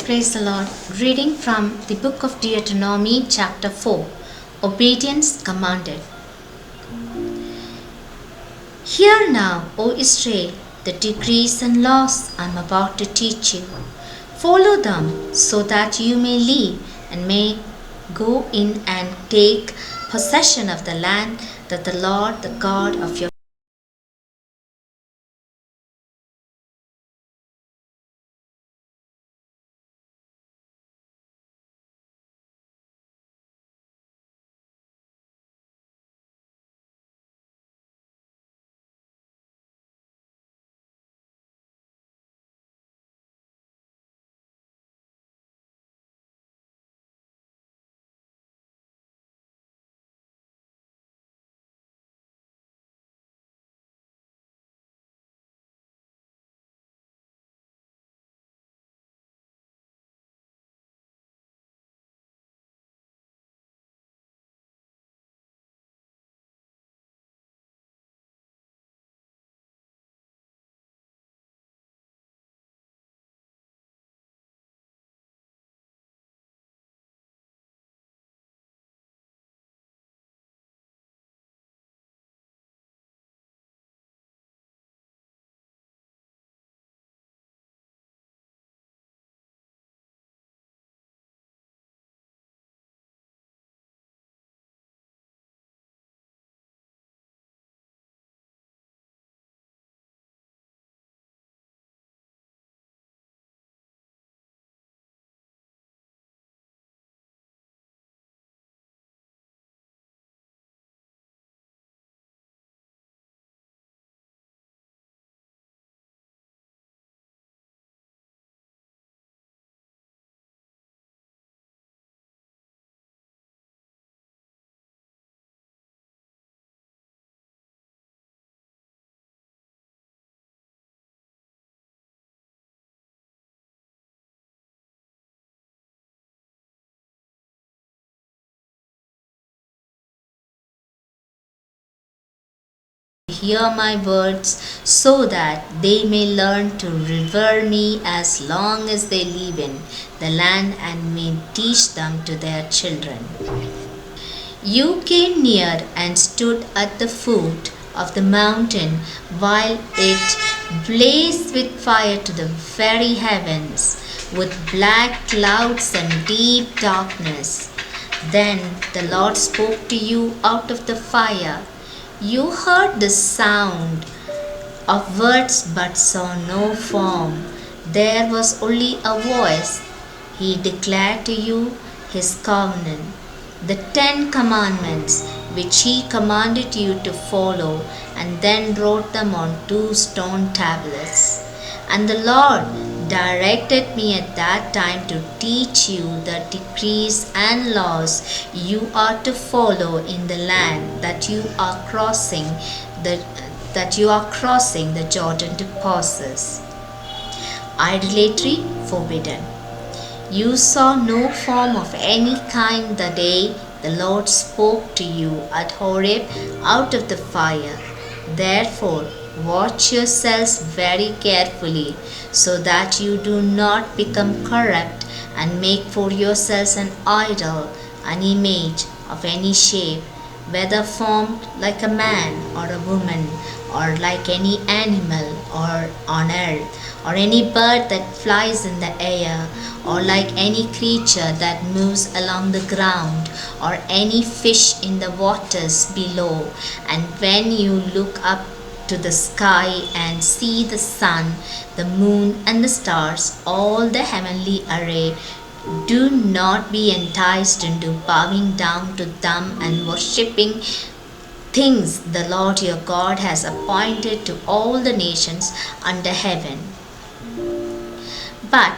Praise the Lord. Reading from the book of Deuteronomy, chapter 4. Obedience commanded. Hear now, O Israel, the decrees and laws I am about to teach you. Follow them so that you may live and may go in and take possession of the land that the Lord, the God of your hear my words so that they may learn to revere me as long as they live in the land and may teach them to their children. You came near and stood at the foot of the mountain while it blazed with fire to the very heavens, with black clouds and deep darkness. Then the Lord spoke to you out of the fire. You heard the sound of words but saw no form. There was only a voice. He declared to you his covenant, the 10 commandments which he commanded you to follow, and then wrote them on 2 stone tablets. And the Lord directed me at that time to teach you the decrees and laws you are to follow in the land that you are crossing the Jordan to possess. Idolatry forbidden. You saw no form of any kind the day the Lord spoke to you at Horeb out of the fire. Therefore, watch yourselves very carefully so that you do not become corrupt and make for yourselves an idol, an image of any shape, whether formed like a man or a woman, or like any animal or on earth, or any bird that flies in the air, or like any creature that moves along the ground, or any fish in the waters below. And when you look up to the sky and see the sun, the moon, and the stars, all the heavenly array, do not be enticed into bowing down to them and worshipping things the Lord your God has appointed to all the nations under heaven. But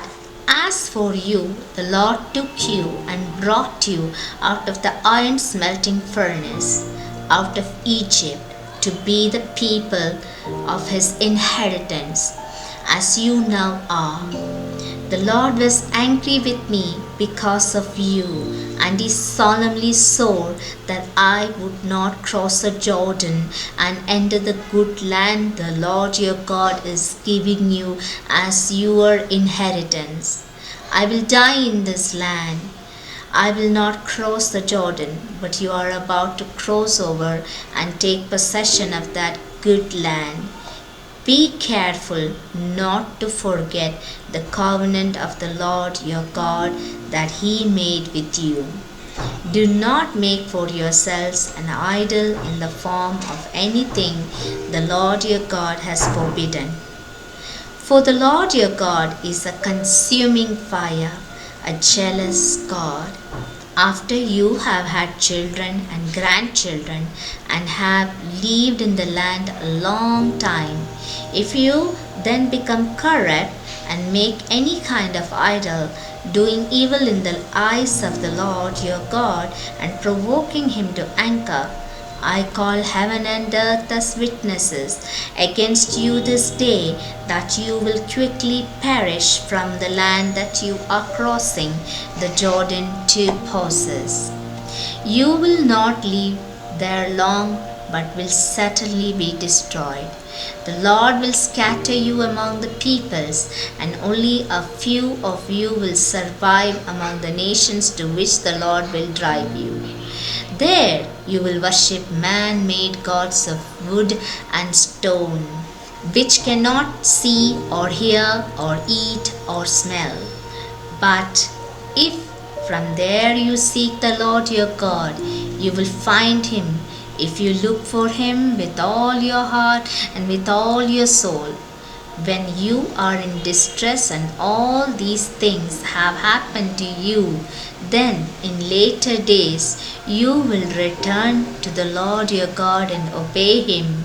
as for you, the Lord took you and brought you out of the iron smelting furnace, out of Egypt, to be the people of his inheritance, as you now are. The Lord was angry with me because of you, and he solemnly swore that I would not cross the Jordan and enter the good land the Lord your God is giving you as your inheritance. I will die in this land. I will not cross the Jordan, but you are about to cross over and take possession of that good land. Be careful not to forget the covenant of the Lord your God that he made with you. Do not make for yourselves an idol in the form of anything the Lord your God has forbidden. For the Lord your God is a consuming fire, a jealous God. After you have had children and grandchildren and have lived in the land a long time, if you then become corrupt and make any kind of idol, doing evil in the eyes of the Lord your God and provoking him to anger, I call heaven and earth as witnesses against you this day that you will quickly perish from the land that you are crossing the Jordan to possess. You will not live there long, but will certainly be destroyed. The Lord will scatter you among the peoples, and only a few of you will survive among the nations to which the Lord will drive you. There you will worship man made gods of wood and stone, which cannot see or hear or eat or smell. But if from there you seek the Lord your God, you will find him if you look for him with all your heart and with all your soul. When you are in distress and all these things have happened to you, then in later days you will return to the Lord your God and obey him.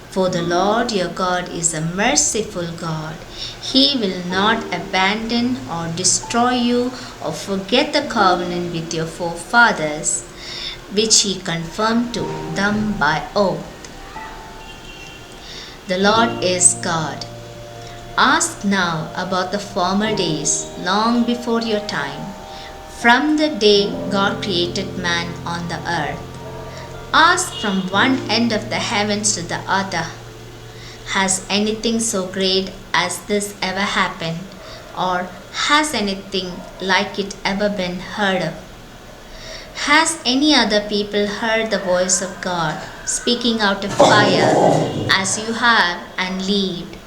For the Lord your God is a merciful God. He will not abandon or destroy you or forget the covenant with your forefathers, which he confirmed to them by oath. The Lord is God. Ask now about the former days, long before your time, from the day God created man on the earth. Ask from one end of the heavens to the other. Has anything so great as this ever happened? Or has anything like it ever been heard of? Has any other people heard the voice of God speaking out of fire as you have and lived?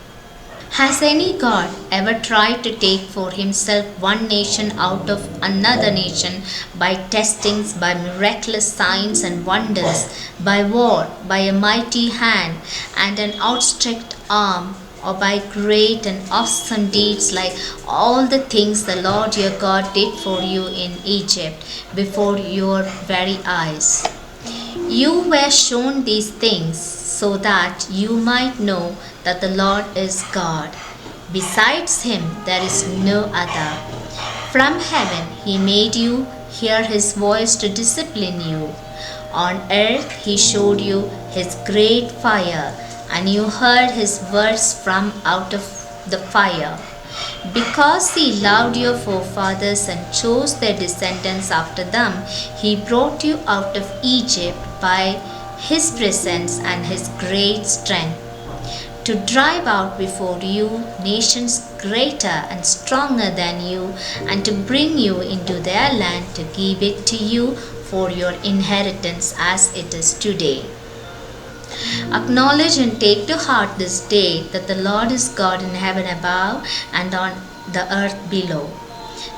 Has any God ever tried to take for himself one nation out of another nation by testings, by miraculous signs and wonders, by war, by a mighty hand and an outstretched arm, or by great and awesome deeds like all the things the Lord your God did for you in Egypt before your very eyes? You were shown these things so that you might know that the Lord is God. Besides him, there is no other. From heaven, he made you hear his voice to discipline you. On earth, he showed you his great fire, and you heard his words from out of the fire. Because he loved your forefathers and chose their descendants after them, he brought you out of Egypt by his presence and his great strength, to drive out before you nations greater and stronger than you, and to bring you into their land to give it to you for your inheritance as it is today. Acknowledge and take to heart this day that the Lord is God in heaven above and on the earth below.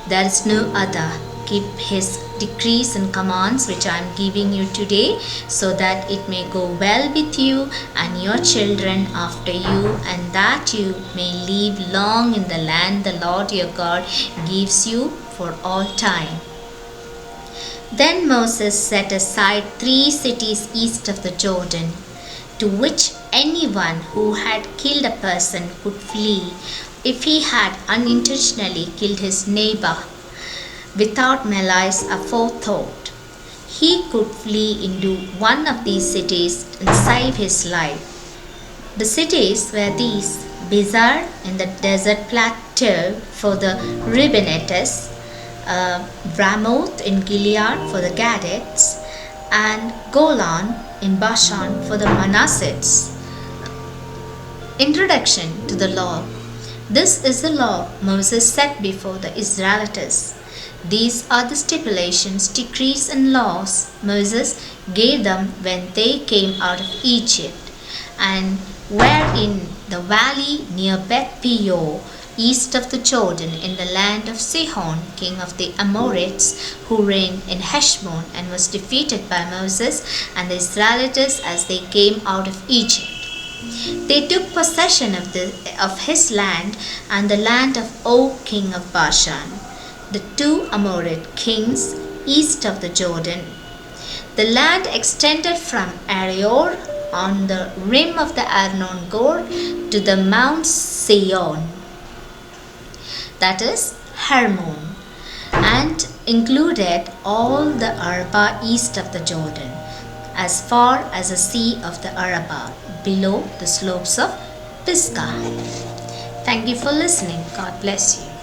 There is no other. Keep his decrees and commands which I am giving you today, so that it may go well with you and your children after you, and that you may live long in the land the Lord your God gives you for all time. Then Moses set aside 3 cities east of the Jordan, to which anyone who had killed a person could flee if he had unintentionally killed his neighbor without malice aforethought. He could flee into one of these cities and save his life. The cities were these: Bizar in the desert plateau for the Reubenites, Ramoth in Gilead for the Gadites, and Golan in Bashan for the Manassites. Introduction to the Law. This is the law Moses set before the Israelites. These are the stipulations, decrees, and laws Moses gave them when they came out of Egypt, and were in the valley near Beth Peor, east of the Jordan, in the land of Sihon, king of the Amorites, who reigned in Heshbon and was defeated by Moses and the Israelites as they came out of Egypt. They took possession of his land and the land of Og, king of Bashan, the two Amorite kings east of the Jordan. The land extended from Arior on the rim of the Arnon Gor to the Mount Seon, that is Hermon, and included all the Arabah east of the Jordan, as far as the sea of the Arabah, below the slopes of Pisgah. Thank you for listening. God bless you.